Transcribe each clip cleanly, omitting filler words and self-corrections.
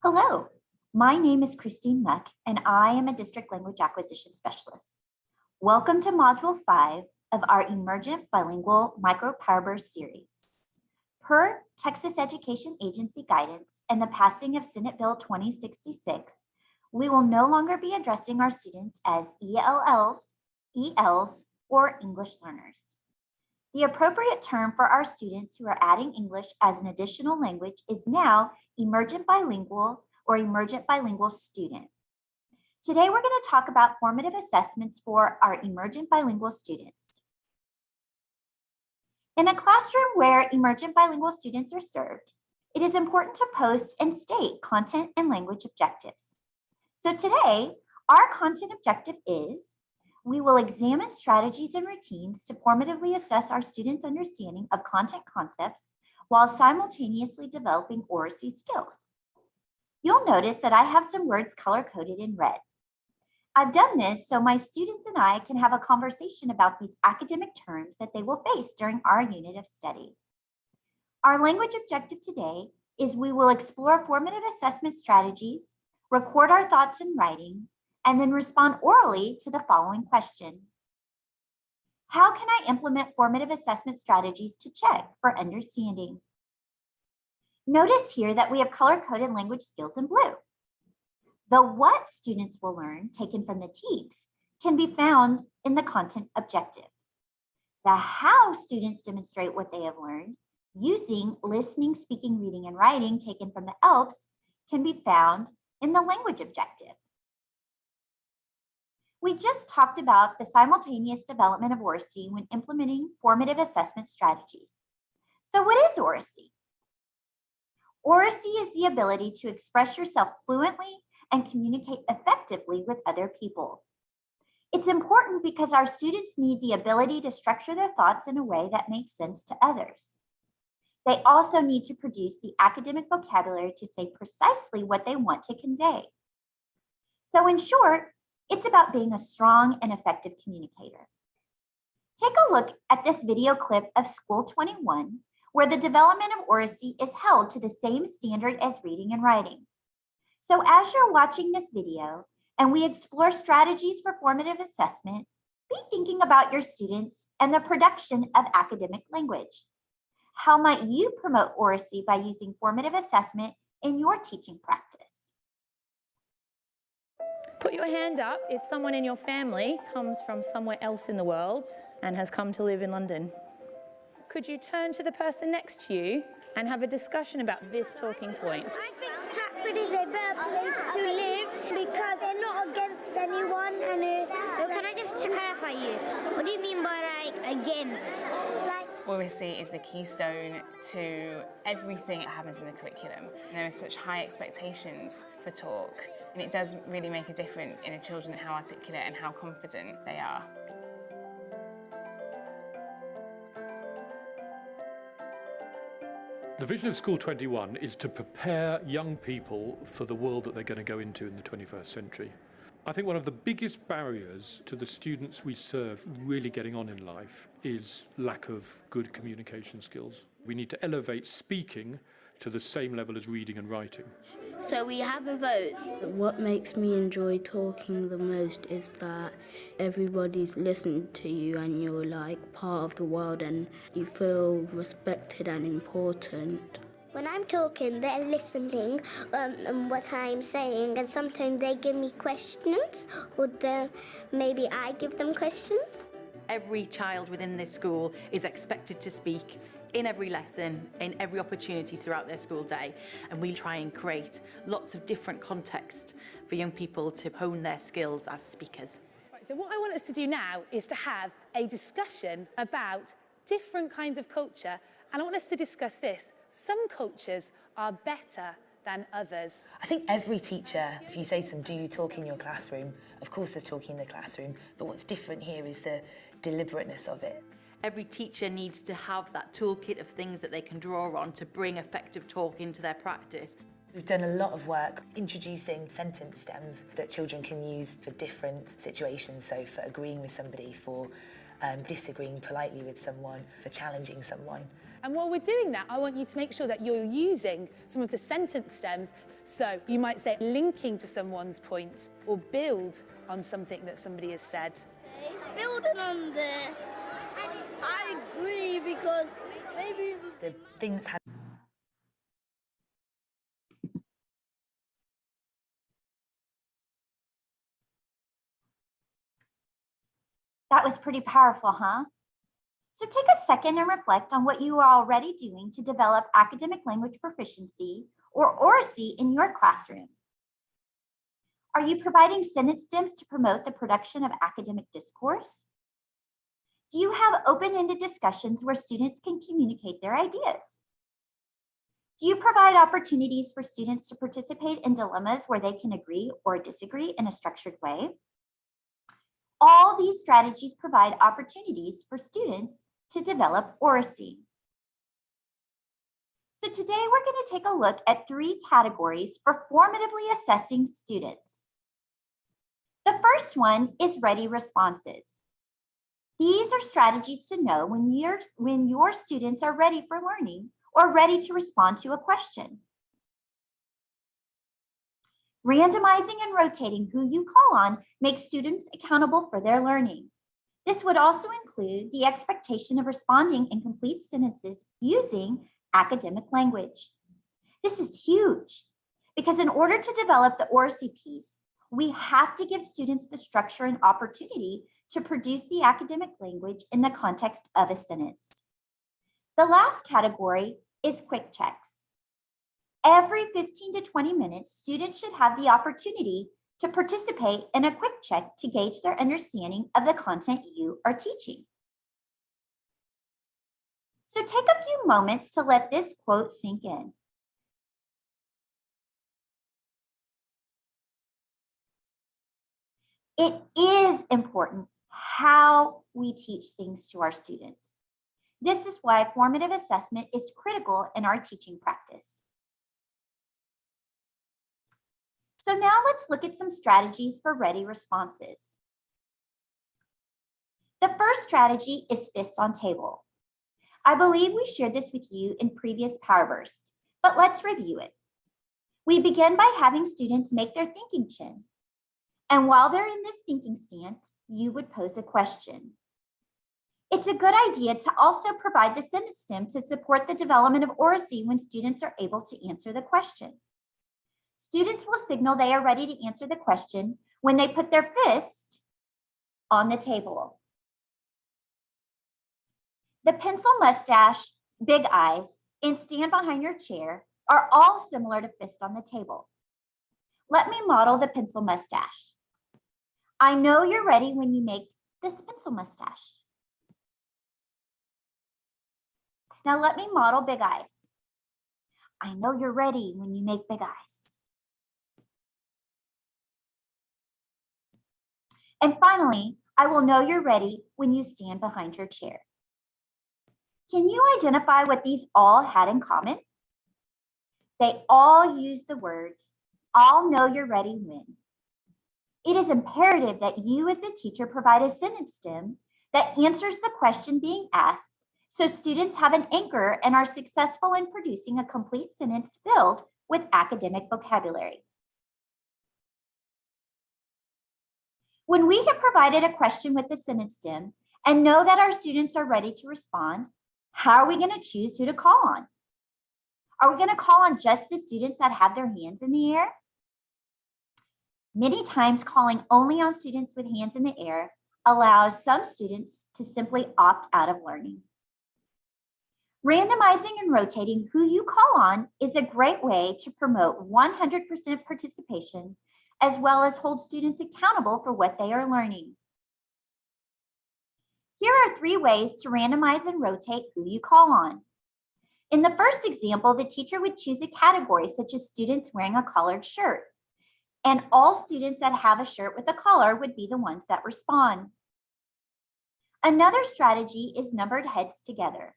Hello, my name is Christine Nuck, and I am a District Language Acquisition Specialist. Welcome to Module 5 of our Emergent Bilingual Micro Powerburst series. Per Texas Education Agency guidance and the passing of Senate Bill 2066, we will no longer be addressing our students as ELLs, ELs, or English learners. The appropriate term for our students who are adding English as an additional language is now Emergent Bilingual or Emergent Bilingual student. Today, we're going to talk about formative assessments for our Emergent Bilingual students. In a classroom where Emergent Bilingual students are served, it is important to post and state content and language objectives. So today, our content objective is we will examine strategies and routines to formatively assess our students' understanding of content concepts while simultaneously developing oracy skills. You'll notice that I have some words color-coded in red. I've done this so my students and I can have a conversation about these academic terms that they will face during our unit of study. Our language objective today is we will explore formative assessment strategies, record our thoughts in writing, and then respond orally to the following question. How can I implement formative assessment strategies to check for understanding? Notice here that we have color-coded language skills in blue. The what students will learn, taken from the TEKS, can be found in the content objective. The how students demonstrate what they have learned, using listening, speaking, reading, and writing, taken from the ELPs, can be found in the language objective. We just talked about the simultaneous development of oracy when implementing formative assessment strategies. So what is oracy? Oracy is the ability to express yourself fluently and communicate effectively with other people. It's important because our students need the ability to structure their thoughts in a way that makes sense to others. They also need to produce the academic vocabulary to say precisely what they want to convey. So in short, it's about being a strong and effective communicator. Take a look at this video clip of School 21, where the development of oracy is held to the same standard as reading and writing. So as you're watching this video and we explore strategies for formative assessment, be thinking about your students and the production of academic language. How might you promote oracy by using formative assessment in your teaching practice? Put your hand up if someone in your family comes from somewhere else in the world and has come to live in London. Could you turn to the person next to you and have a discussion about this talking point? I think Stratford is a better place to live because they're not against anyone and it's... So can I just clarify you? What do you mean by against? Oracy is the keystone to everything that happens in the curriculum. There are such high expectations for talk, and it does really make a difference in the children how articulate and how confident they are. The vision of School 21 is to prepare young people for the world that they're going to go into in the 21st century. I think one of the biggest barriers to the students we serve really getting on in life is lack of good communication skills. We need to elevate speaking to the same level as reading and writing. So we have a vote. What makes me enjoy talking the most is that everybody's listening to you and you're like part of the world and you feel respected and important. When I'm talking, they're listening what I'm saying, and sometimes they give me questions, or maybe I give them questions. Every child within this school is expected to speak in every lesson, in every opportunity throughout their school day, and we try and create lots of different contexts for young people to hone their skills as speakers. Right, so what I want us to do now is to have a discussion about different kinds of culture, and I want us to discuss this. Some cultures are better than others. I think every teacher, if you say to them, do you talk in your classroom? Of course there's talking in the classroom, but what's different here is the deliberateness of it. Every teacher needs to have that toolkit of things that they can draw on to bring effective talk into their practice. We've done a lot of work introducing sentence stems that children can use for different situations, so for agreeing with somebody, for disagreeing politely with someone, for challenging someone. And while we're doing that, I want you to make sure that you're using some of the sentence stems. So you might say linking to someone's point or build on something that somebody has said. Building on there. I agree because maybe The thing that's had That was pretty powerful, huh? So take a second and reflect on what you are already doing to develop academic language proficiency or oracy in your classroom. Are you providing sentence stems to promote the production of academic discourse? Do you have open-ended discussions where students can communicate their ideas? Do you provide opportunities for students to participate in dilemmas where they can agree or disagree in a structured way? All these strategies provide opportunities for students to develop oracy. So today we're going to take a look at 3 categories for formatively assessing students. The first one is ready responses. These are strategies to know when your students are ready for learning or ready to respond to a question. Randomizing and rotating who you call on makes students accountable for their learning. This would also include the expectation of responding in complete sentences using academic language. This is huge because in order to develop the oracy piece, we have to give students the structure and opportunity to produce the academic language in the context of a sentence. The last category is quick checks. Every 15 to 20 minutes, students should have the opportunity to participate in a quick check to gauge their understanding of the content you are teaching. So take a few moments to let this quote sink in. It is important how we teach things to our students. This is why formative assessment is critical in our teaching practice. So now let's look at some strategies for ready responses. The first strategy is fist on table. I believe we shared this with you in previous Powerburst, but let's review it. We begin by having students make their thinking chin. And while they're in this thinking stance, you would pose a question. It's a good idea to also provide the sentence stem to support the development of oracy when students are able to answer the question. Students will signal they are ready to answer the question when they put their fist on the table. The pencil mustache, big eyes, and stand behind your chair are all similar to fist on the table. Let me model the pencil mustache. I know you're ready when you make this pencil mustache. Now let me model big eyes. I know you're ready when you make big eyes. And finally, I will know you're ready when you stand behind your chair. Can you identify what these all had in common? They all used the words, I'll know you're ready when. It is imperative that you as a teacher provide a sentence stem that answers the question being asked so students have an anchor and are successful in producing a complete sentence filled with academic vocabulary. When we have provided a question with the sentence stem and know that our students are ready to respond, how are we going to choose who to call on? Are we going to call on just the students that have their hands in the air? Many times, calling only on students with hands in the air allows some students to simply opt out of learning. Randomizing and rotating who you call on is a great way to promote 100% participation, as well as hold students accountable for what they are learning. Here are 3 ways to randomize and rotate who you call on. In the first example, the teacher would choose a category such as students wearing a collared shirt, and all students that have a shirt with a collar would be the ones that respond. Another strategy is numbered heads together.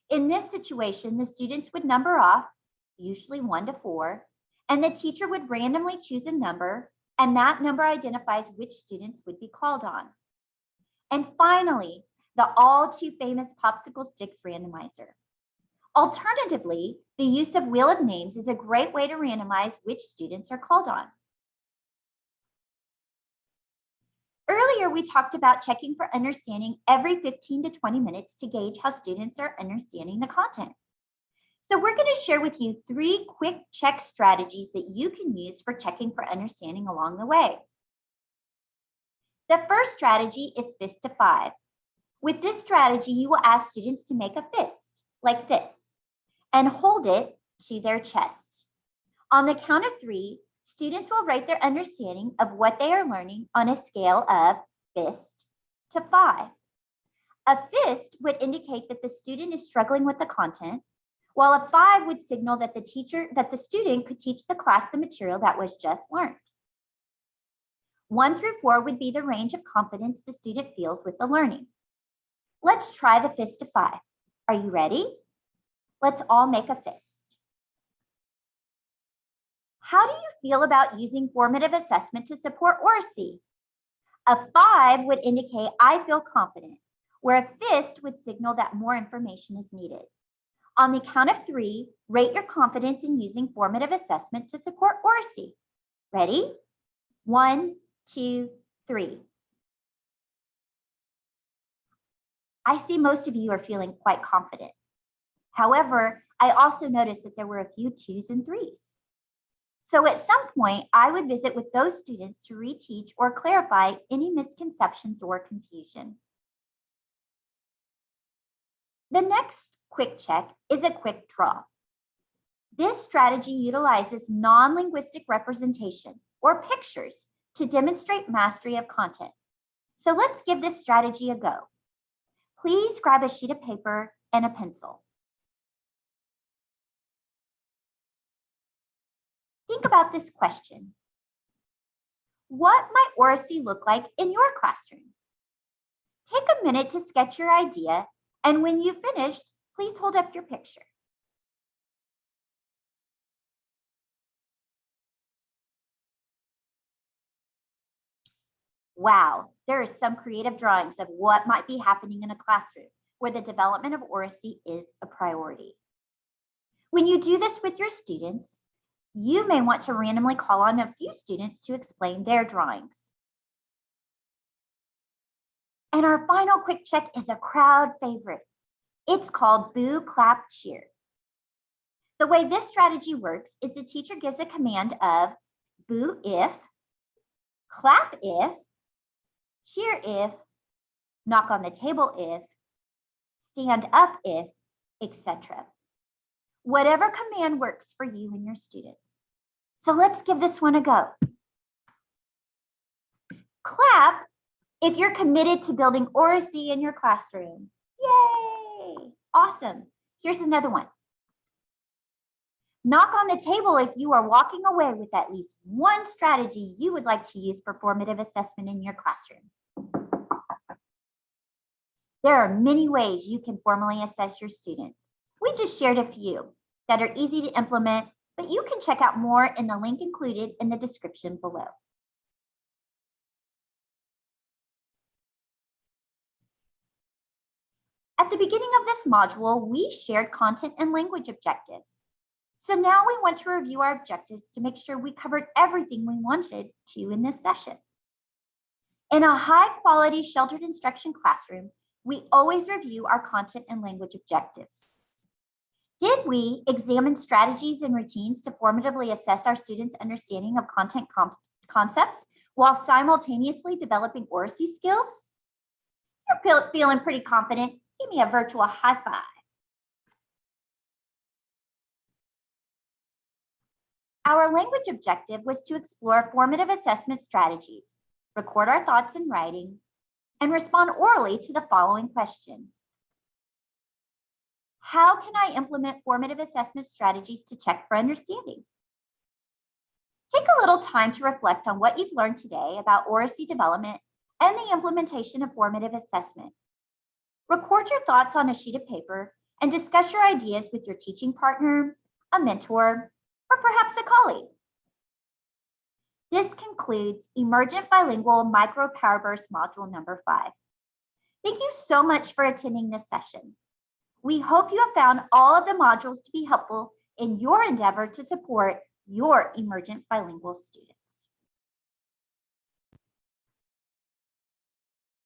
In this situation, the students would number off, usually 1 to 4, and the teacher would randomly choose a number, and that number identifies which students would be called on. And finally, the all too famous popsicle sticks randomizer. Alternatively, the use of wheel of names is a great way to randomize which students are called on. Earlier, we talked about checking for understanding every 15 to 20 minutes to gauge how students are understanding the content. So we're going to share with you 3 quick check strategies that you can use for checking for understanding along the way. The first strategy is fist to 5. With this strategy, you will ask students to make a fist, like this, and hold it to their chest. On the count of 3, students will rate their understanding of what they are learning on a scale of fist to 5. A fist would indicate that the student is struggling with the content, while a 5 would signal that the student could teach the class the material that was just learned. 1 through 4 would be the range of confidence the student feels with the learning. Let's try the fist to 5. Are you ready? Let's all make a fist. How do you feel about using formative assessment to support oracy? A 5 would indicate I feel confident, where a fist would signal that more information is needed. On the count of 3, rate your confidence in using formative assessment to support oracy. Ready? 1, 2, 3. I see most of you are feeling quite confident. However, I also noticed that there were a few 2s and 3s. So at some point, I would visit with those students to reteach or clarify any misconceptions or confusion. The next quick check is a quick draw. This strategy utilizes non-linguistic representation or pictures to demonstrate mastery of content. So let's give this strategy a go. Please grab a sheet of paper and a pencil. Think about this question. What might oracy look like in your classroom? Take a minute to sketch your idea, and when you've finished, please hold up your picture. Wow, there are some creative drawings of what might be happening in a classroom where the development of oracy is a priority. When you do this with your students, you may want to randomly call on a few students to explain their drawings. And our final quick check is a crowd favorite. It's called boo, clap, cheer. The way this strategy works is the teacher gives a command of boo if, clap if, cheer if, knock on the table if, stand up if, etc. Whatever command works for you and your students. So let's give this one a go. Clap if you're committed to building oracy in your classroom. Yay! Awesome. Here's another one. Knock on the table if you are walking away with at least one strategy you would like to use for formative assessment in your classroom. There are many ways you can formally assess your students. We just shared a few that are easy to implement, but you can check out more in the link included in the description below. At the beginning of this module, we shared content and language objectives. So now we want to review our objectives to make sure we covered everything we wanted to in this session. In a high-quality sheltered instruction classroom, we always review our content and language objectives. Did we examine strategies and routines to formatively assess our students' understanding of content concepts while simultaneously developing oracy skills? You're feeling pretty confident. Give me a virtual high five. Our language objective was to explore formative assessment strategies, record our thoughts in writing, and respond orally to the following question. How can I implement formative assessment strategies to check for understanding? Take a little time to reflect on what you've learned today about oracy development and the implementation of formative assessment. Record your thoughts on a sheet of paper and discuss your ideas with your teaching partner, a mentor, or perhaps a colleague. This concludes Emergent Bilingual Micro Powerburst Module number 5. Thank you so much for attending this session. We hope you have found all of the modules to be helpful in your endeavor to support your emergent bilingual students.